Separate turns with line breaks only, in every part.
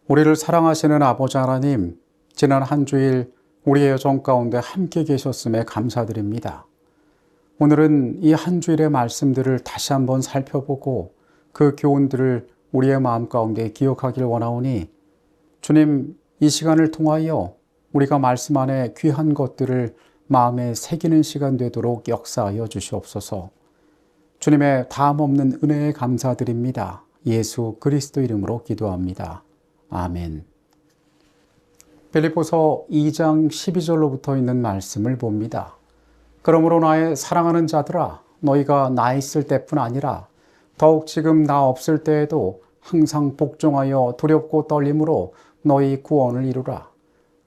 우리를 사랑하시는 아버지 하나님, 지난 한 주일 우리의 여정 가운데 함께 계셨음에 감사드립니다. 오늘은 이 한 주일의 말씀들을 다시 한번 살펴보고 그 교훈들을 우리의 마음 가운데 기억하길 원하오니 주님, 이 시간을 통하여 우리가 말씀 안에 귀한 것들을 마음에 새기는 시간 되도록 역사하여 주시옵소서. 주님의 다함없는 은혜에 감사드립니다. 예수 그리스도 이름으로 기도합니다. 아멘. 빌립보서 2장 12절로부터 있는 말씀을 봅니다. 그러므로 나의 사랑하는 자들아, 너희가 나 있을 때뿐 아니라 더욱 지금 나 없을 때에도 항상 복종하여 두렵고 떨림으로 너희 구원을 이루라.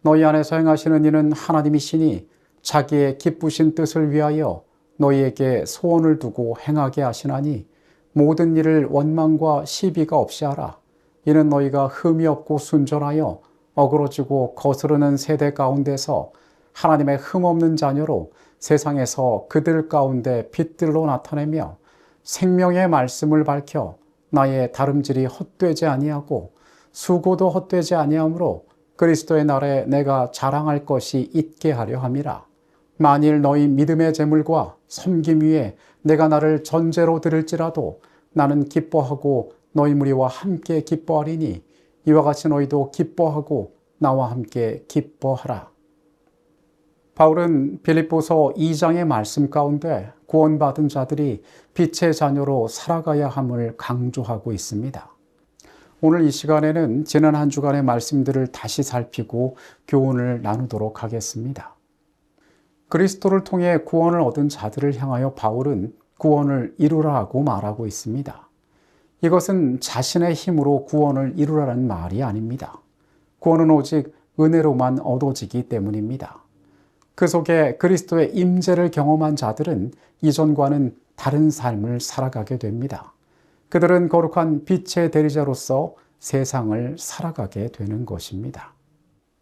너희 안에서 행하시는 이는 하나님이시니 자기의 기쁘신 뜻을 위하여 너희에게 소원을 두고 행하게 하시나니 모든 일을 원망과 시비가 없이 하라. 이는 너희가 흠이 없고 순전하여 어그러지고 거스르는 세대 가운데서 하나님의 흠없는 자녀로 세상에서 그들 가운데 빛들로 나타내며 생명의 말씀을 밝혀 나의 다름질이 헛되지 아니하고 수고도 헛되지 아니하므로 그리스도의 날에 내가 자랑할 것이 있게 하려 함이라. 만일 너희 믿음의 재물과 섬김 위에 내가 나를 전제로 드릴지라도 나는 기뻐하고 너희 무리와 함께 기뻐하리니 이와 같이 너희도 기뻐하고 나와 함께 기뻐하라. 바울은 빌립보서 2장의 말씀 가운데 구원받은 자들이 빛의 자녀로 살아가야 함을 강조하고 있습니다. 오늘 이 시간에는 지난 한 주간의 말씀들을 다시 살피고 교훈을 나누도록 하겠습니다. 그리스도를 통해 구원을 얻은 자들을 향하여 바울은 구원을 이루라고 말하고 있습니다. 이것은 자신의 힘으로 구원을 이루라는 말이 아닙니다. 구원은 오직 은혜로만 얻어지기 때문입니다. 그 속에 그리스도의 임재를 경험한 자들은 이전과는 다른 삶을 살아가게 됩니다. 그들은 거룩한 빛의 대리자로서 세상을 살아가게 되는 것입니다.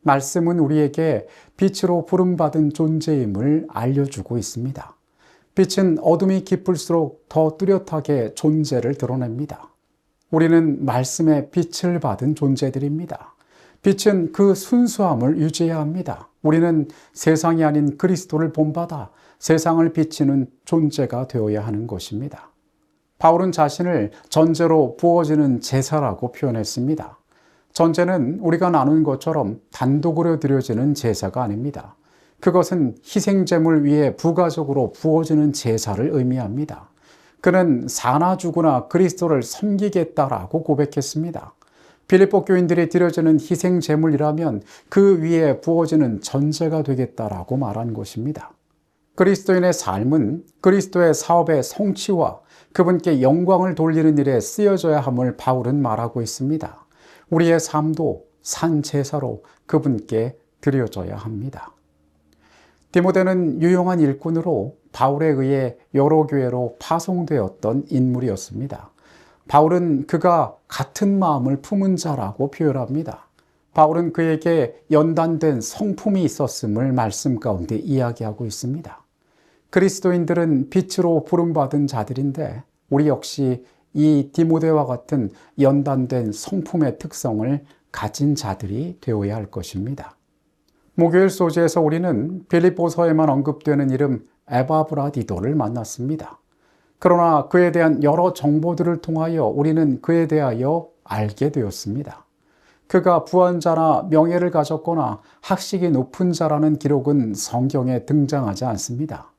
말씀은 우리에게 빛으로 부름받은 존재임을 알려주고 있습니다. 빛은 어둠이 깊을수록 더 뚜렷하게 존재를 드러냅니다. 우리는 말씀의 빛을 받은 존재들입니다. 빛은 그 순수함을 유지해야 합니다. 우리는 세상이 아닌 그리스도를 본받아 세상을 비치는 존재가 되어야 하는 것입니다. 바울은 자신을 전제로 부어지는 제사라고 표현했습니다. 전제는 우리가 나눈 것처럼 단독으로 드려지는 제사가 아닙니다. 그것은 희생제물 위에 부가적으로 부어지는 제사를 의미합니다. 그는 사나 죽으나 그리스도를 섬기겠다라고 고백했습니다. 빌립보 교인들이 드려지는 희생제물이라면 그 위에 부어지는 전제가 되겠다라고 말한 것입니다. 그리스도인의 삶은 그리스도의 사업의 성취와 그분께 영광을 돌리는 일에 쓰여져야 함을 바울은 말하고 있습니다. 우리의 삶도 산 제사로 그분께 드려져야 합니다. 디모데는 유용한 일꾼으로 바울에 의해 여러 교회로 파송되었던 인물이었습니다. 바울은 그가 같은 마음을 품은 자라고 표현합니다. 바울은 그에게 연단된 성품이 있었음을 말씀 가운데 이야기하고 있습니다. 그리스도인들은 빛으로 부름받은 자들인데 우리 역시 이 디모데와 같은 연단된 성품의 특성을 가진 자들이 되어야 할 것입니다. 목요일 소재에서 우리는 빌립보서에만 언급되는 이름 에바브라디도를 만났습니다. 그러나 그에 대한 여러 정보들을 통하여 우리는 그에 대하여 알게 되었습니다. 그가 부한자나 명예를 가졌거나 학식이 높은 자라는 기록은 성경에 등장하지 않습니다.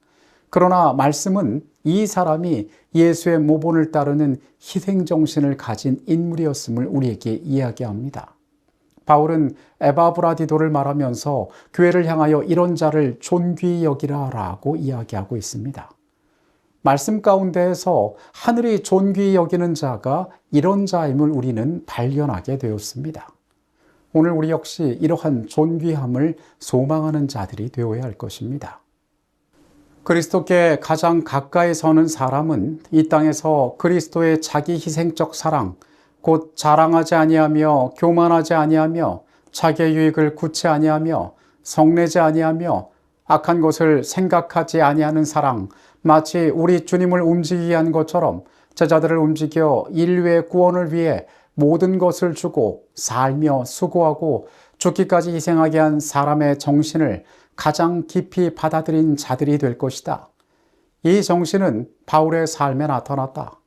그러나 말씀은 이 사람이 예수의 모본을 따르는 희생정신을 가진 인물이었음을 우리에게 이야기합니다. 바울은 에바브라디도를 말하면서 교회를 향하여 이런 자를 존귀히 여기라라고 이야기하고 있습니다. 말씀 가운데에서 하늘이 존귀히 여기는 자가 이런 자임을 우리는 발견하게 되었습니다. 오늘 우리 역시 이러한 존귀함을 소망하는 자들이 되어야 할 것입니다. 그리스도께 가장 가까이 서는 사람은 이 땅에서 그리스도의 자기 희생적 사랑, 곧 자랑하지 아니하며 교만하지 아니하며 자기의 유익을 구치 아니하며 성내지 아니하며 악한 것을 생각하지 아니하는 사랑, 마치 우리 주님을 움직이게 한 것처럼 제자들을 움직여 인류의 구원을 위해 모든 것을 주고 살며 수고하고 죽기까지 희생하게 한 사람의 정신을 가장 깊이 받아들인 자들이 될 것이다. 이 정신은 바울의 삶에 나타났다.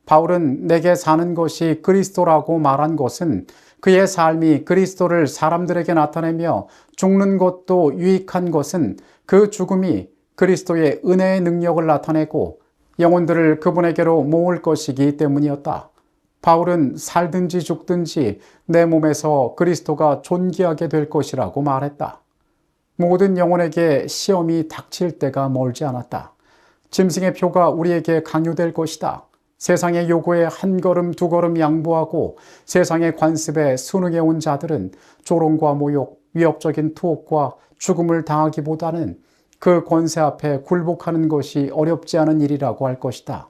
바울은 내게 사는 것이 그리스도라고 말한 것은 그의 삶이 그리스도를 사람들에게 나타내며 죽는 것도 유익한 것은 그 죽음이 그리스도의 은혜의 능력을 나타내고 영혼들을 그분에게로 모을 것이기 때문이었다. 바울은 살든지 죽든지 내 몸에서 그리스도가 존귀하게 될 것이라고 말했다. 모든 영혼에게 시험이 닥칠 때가 멀지 않았다. 짐승의 표가 우리에게 강요될 것이다. 세상의 요구에 한 걸음 두 걸음 양보하고 세상의 관습에 순응해 온 자들은 조롱과 모욕, 위협적인 투옥과 죽음을 당하기보다는 그 권세 앞에 굴복하는 것이 어렵지 않은 일이라고 할 것이다.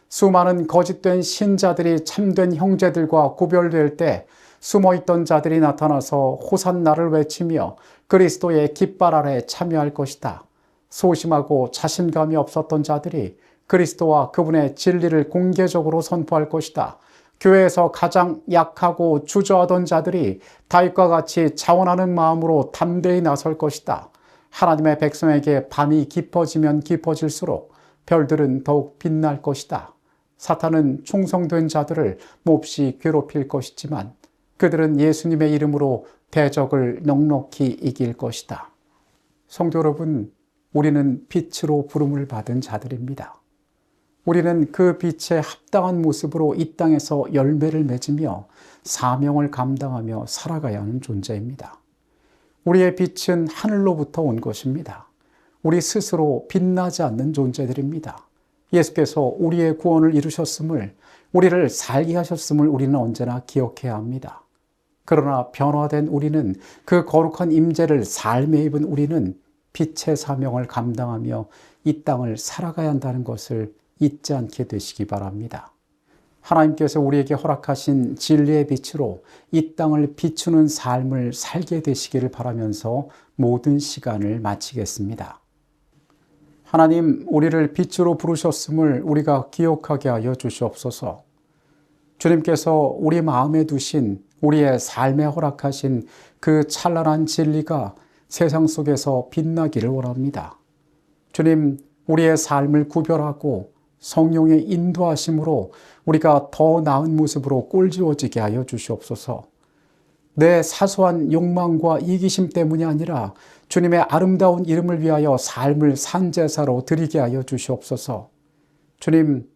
수많은 거짓된 신자들이 참된 형제들과 구별될 때 숨어있던 자들이 나타나서 호산나를 외치며 그리스도의 깃발 아래 참여할 것이다. 소심하고 자신감이 없었던 자들이 그리스도와 그분의 진리를 공개적으로 선포할 것이다. 교회에서 가장 약하고 주저하던 자들이 다윗과 같이 자원하는 마음으로 담대히 나설 것이다. 하나님의 백성에게 밤이 깊어지면 깊어질수록 별들은 더욱 빛날 것이다. 사탄은 충성된 자들을 몹시 괴롭힐 것이지만 그들은 예수님의 이름으로 대적을 넉넉히 이길 것이다. 성도 여러분, 우리는 빛으로 부름을 받은 자들입니다. 우리는 그 빛에 합당한 모습으로 이 땅에서 열매를 맺으며 사명을 감당하며 살아가야 하는 존재입니다. 우리의 빛은 하늘로부터 온 것입니다. 우리 스스로 빛나지 않는 존재들입니다. 예수께서 우리의 구원을 이루셨음을, 우리를 살게 하셨음을 우리는 언제나 기억해야 합니다. 그러나 변화된 우리는, 그 거룩한 임재를 삶에 입은 우리는 빛의 사명을 감당하며 이 땅을 살아가야 한다는 것을 잊지 않게 되시기 바랍니다. 하나님께서 우리에게 허락하신 진리의 빛으로 이 땅을 비추는 삶을 살게 되시기를 바라면서 모든 시간을 마치겠습니다. 하나님, 우리를 빛으로 부르셨음을 우리가 기억하게 하여 주시옵소서. 주님께서 우리 마음에 두신, 우리의 삶에 허락하신 그 찬란한 진리가 세상 속에서 빛나기를 원합니다. 주님, 우리의 삶을 구별하고 성령의 인도하심으로 우리가 더 나은 모습으로 꼴지워지게 하여 주시옵소서. 내 사소한 욕망과 이기심 때문이 아니라 주님의 아름다운 이름을 위하여 삶을 산제사로 드리게 하여 주시옵소서. 주님,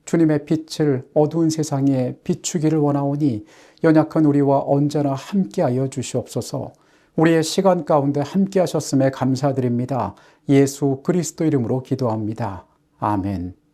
주님의 빛을 어두운 세상에 비추기를 원하오니 연약한 우리와 언제나 함께하여 주시옵소서. 우리의 시간 가운데 함께하셨음에 감사드립니다. 예수 그리스도 이름으로 기도합니다. 아멘.